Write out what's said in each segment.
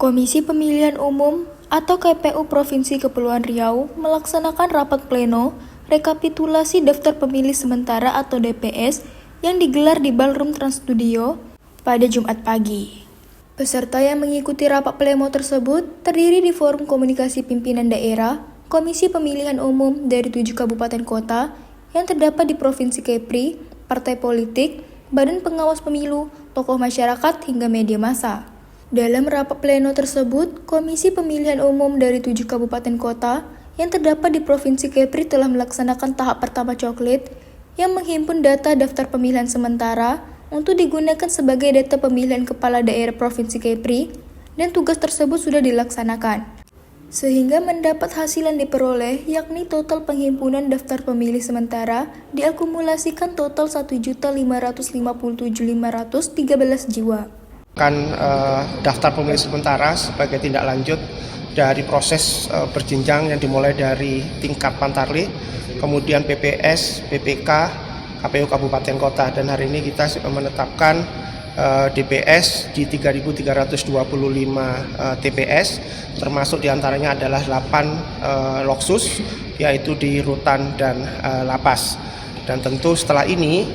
Komisi Pemilihan Umum atau KPU Provinsi Kepulauan Riau melaksanakan rapat pleno rekapitulasi daftar pemilih sementara atau DPS yang digelar di Ballroom Trans Studio pada Jumat pagi. Peserta yang mengikuti rapat pleno tersebut terdiri di Forum Komunikasi Pimpinan Daerah, Komisi Pemilihan Umum dari 7 kabupaten kota yang terdapat di Provinsi Kepri, partai politik, badan pengawas pemilu, tokoh masyarakat hingga media massa. Dalam rapat pleno tersebut, Komisi Pemilihan Umum dari 7 kabupaten kota yang terdapat di Provinsi Kepri telah melaksanakan tahap pertama coklit yang menghimpun data daftar pemilihan sementara untuk digunakan sebagai data pemilihan kepala daerah Provinsi Kepri, dan tugas tersebut sudah dilaksanakan. Sehingga mendapat hasil yang diperoleh yakni total penghimpunan daftar pemilih sementara diakumulasikan total 1.557.513 jiwa. Daftar pemilih sementara sebagai tindak lanjut dari proses berjenjang yang dimulai dari tingkat Pantarlih, kemudian PPS, PPK, KPU Kabupaten Kota, dan hari ini kita menetapkan DPS di 3.325 TPS, termasuk diantaranya adalah 8 Loksus, yaitu di Rutan dan Lapas. Dan tentu setelah ini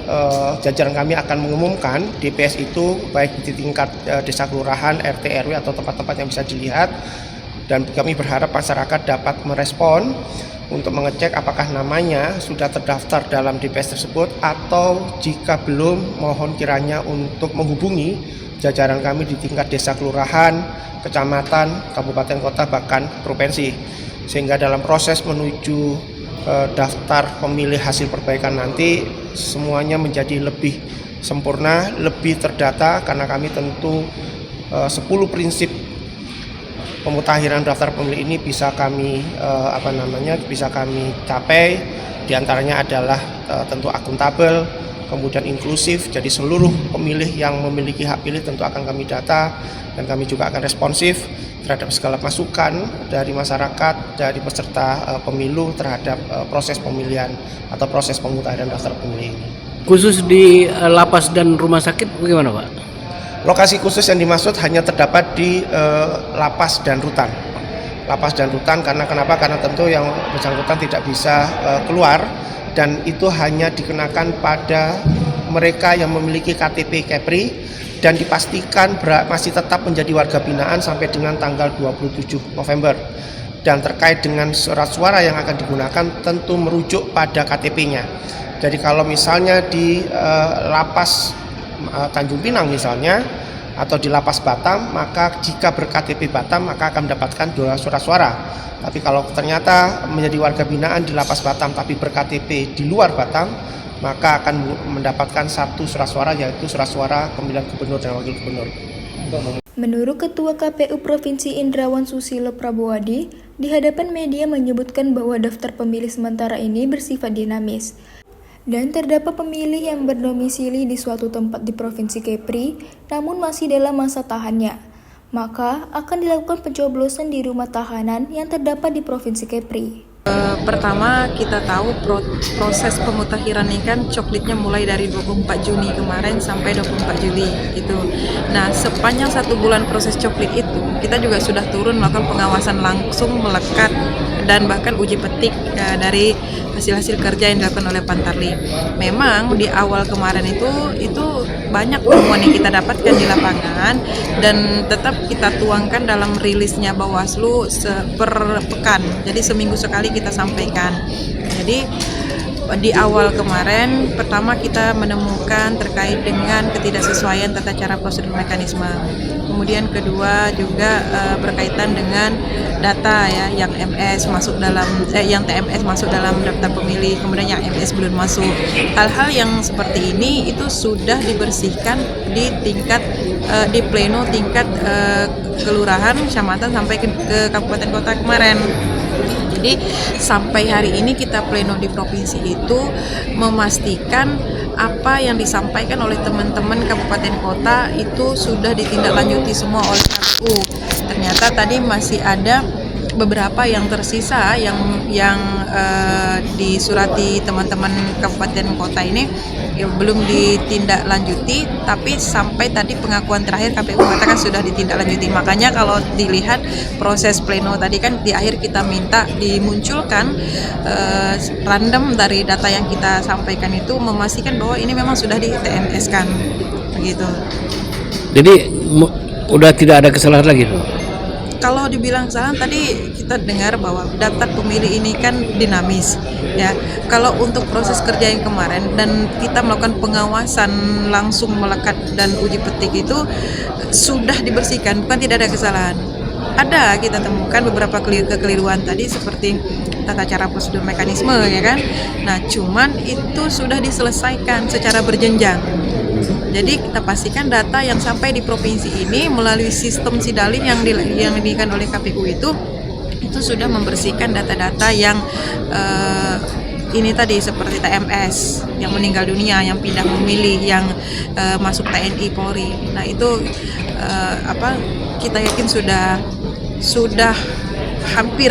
jajaran kami akan mengumumkan DPS itu baik di tingkat desa kelurahan, RT, RW atau tempat-tempat yang bisa dilihat, dan kami berharap masyarakat dapat merespon untuk mengecek apakah namanya sudah terdaftar dalam DPS tersebut, atau jika belum, mohon kiranya untuk menghubungi jajaran kami di tingkat desa kelurahan, kecamatan, kabupaten kota, bahkan provinsi, sehingga dalam proses menuju daftar pemilih hasil perbaikan nanti semuanya menjadi lebih sempurna, lebih terdata, karena kami tentu 10 prinsip pemutakhiran daftar pemilih ini bisa kami capai. Di antaranya adalah tentu akuntabel, kemudian inklusif, jadi seluruh pemilih yang memiliki hak pilih tentu akan kami data, dan kami juga akan responsif terhadap segala masukan dari masyarakat, dari peserta pemilu terhadap proses pemilihan atau proses pemutakhiran daftar pemilih ini. Khusus di lapas dan rumah sakit bagaimana, Pak? Lokasi khusus yang dimaksud hanya terdapat di lapas dan rutan. Lapas dan rutan karena kenapa? Karena tentu yang bersangkutan tidak bisa keluar, dan itu hanya dikenakan pada mereka yang memiliki KTP Kepri dan dipastikan masih tetap menjadi warga binaan sampai dengan tanggal 27 November. Dan terkait dengan surat suara yang akan digunakan tentu merujuk pada KTP-nya. Jadi kalau misalnya di lapas Tanjung Pinang misalnya, atau di lapas Batam, maka jika ber-KTP Batam maka akan mendapatkan 2 surat suara. Tapi kalau ternyata menjadi warga binaan di lapas Batam tapi ber-KTP di luar Batam, maka akan mendapatkan 1 surat suara, yaitu surat suara pemilihan gubernur dan wakil gubernur. Menurut Ketua KPU Provinsi Indrawan Susilo Prabowadi, di hadapan media menyebutkan bahwa daftar pemilih sementara ini bersifat dinamis, dan terdapat pemilih yang berdomisili di suatu tempat di Provinsi Kepri, namun masih dalam masa tahannya. Maka akan dilakukan pencoblosan di rumah tahanan yang terdapat di Provinsi Kepri. Pertama, kita tahu proses pemutakhiran ini kan coklitnya mulai dari 24 Juni kemarin sampai 24 Juli itu. Nah, sepanjang 1 bulan proses coklit itu, kita juga sudah turun melakukan pengawasan langsung, melekat, dan bahkan uji petik dari hasil-hasil kerja yang dilakukan oleh Pantarlih. Memang di awal kemarin itu banyak temuan yang kita dapatkan di lapangan, dan tetap kita tuangkan dalam rilisnya Bawaslu per pekan. Jadi seminggu sekali kita sampaikan. Jadi di awal kemarin, pertama kita menemukan terkait dengan ketidaksesuaian tata cara prosedur mekanisme. Kemudian kedua juga berkaitan dengan data ya, yang MS masuk dalam yang TMS masuk dalam daftar pemilih, kemudian yang MS belum masuk. Hal-hal yang seperti ini itu sudah dibersihkan di tingkat di pleno tingkat kelurahan, kecamatan sampai ke kabupaten kota kemarin. Jadi sampai hari ini kita pleno di provinsi itu memastikan apa yang disampaikan oleh teman-teman kabupaten kota itu sudah ditindaklanjuti semua oleh KPU. Ternyata tadi masih ada beberapa yang tersisa yang disurati teman-teman kabupaten kota ini ya, belum ditindaklanjuti, tapi sampai tadi pengakuan terakhir KPU mengatakan sudah ditindaklanjuti. Makanya kalau dilihat proses pleno tadi kan di akhir kita minta dimunculkan random dari data yang kita sampaikan itu memastikan bahwa ini memang sudah di TMS kan begitu. Jadi udah tidak ada kesalahan lagi. Kalau dibilang kesalahan tadi kita dengar bahwa daftar pemilih ini kan dinamis ya. Kalau untuk proses kerja yang kemarin dan kita melakukan pengawasan langsung melekat dan uji petik itu sudah dibersihkan, bukan tidak ada kesalahan. Ada kita temukan beberapa kekeliruan tadi seperti tata cara prosedur mekanisme ya kan. Nah, cuman itu sudah diselesaikan secara berjenjang. Jadi kita pastikan data yang sampai di provinsi ini melalui sistem Sidalin yang diberikan oleh KPU itu sudah membersihkan data-data yang ini tadi seperti TMS yang meninggal dunia, yang pindah memilih, yang masuk TNI Polri. Nah itu kita yakin sudah hampir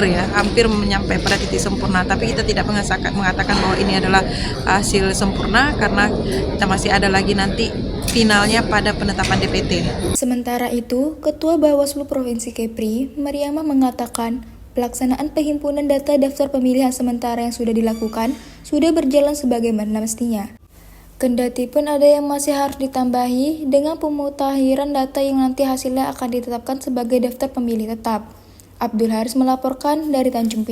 menyampai pada titik sempurna, tapi kita tidak mengatakan bahwa ini adalah hasil sempurna karena kita masih ada lagi nanti finalnya pada penetapan DPT. Sementara itu, Ketua Bawaslu Provinsi Kepri, Mariamah mengatakan pelaksanaan penghimpunan data daftar pemilihan sementara yang sudah dilakukan sudah berjalan sebagaimana mestinya. Kendati pun ada yang masih harus ditambahi dengan pemutakhiran data yang nanti hasilnya akan ditetapkan sebagai daftar pemilih tetap. Abdul Haris melaporkan dari Tanjung Pinang.